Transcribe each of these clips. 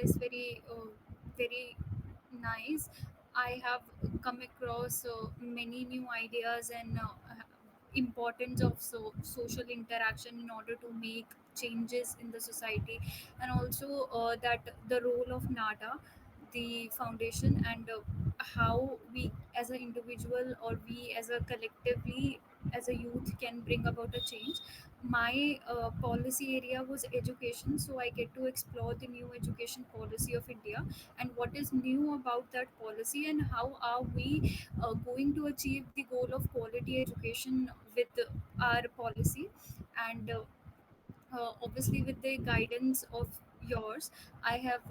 is very nice. I have come across many new ideas and importance of social interaction in order to make changes in the society, and also that the role of NADA, the foundation, and how we as an individual or we as a collectively as a youth can bring about a change. My policy area was education, so I get to explore the new education policy of India and what is new about that policy and how are we going to achieve the goal of quality education with our policy. And obviously with the guidance of yours, I have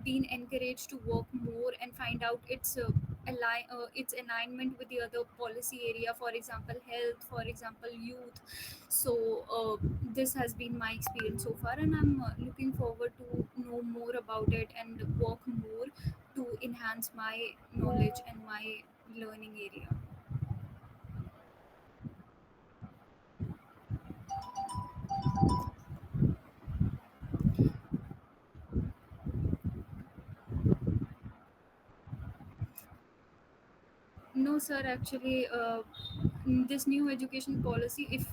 been encouraged to work more and find out its alignment with the other policy area, for example health, for example youth. So this has been my experience so far, and I'm looking forward to know more about it and work more to enhance my knowledge and my learning area. No, sir. Actually, this new education policy, if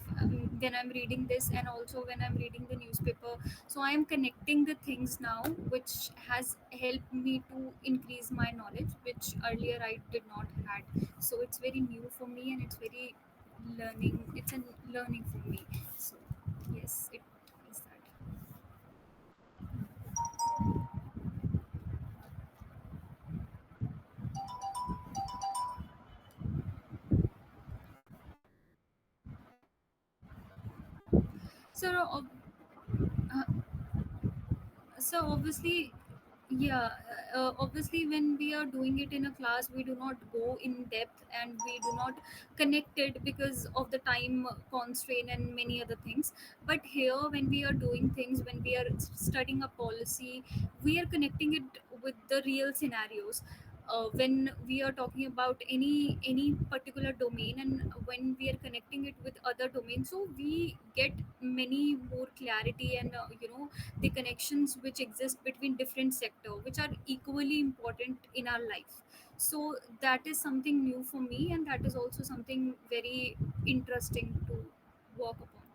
when I'm reading this and also when I'm reading the newspaper, so I am connecting the things now, which has helped me to increase my knowledge, which earlier I did not had. So it's very new for me, and it's very learning. It's a learning for me. So yes, it is that. So uh, so obviously, yeah, obviously when we are doing it in a class we do not go in depth and we do not connect it because of the time constraint and many other things. But here when we are doing things, when we are studying a policy, we are connecting it with the real scenarios. When we are talking about any particular domain and when we are connecting it with other domains, so we get many more clarity and the connections which exist between different sector which are equally important in our life. So that is something new for me, and that is also something very interesting to work upon.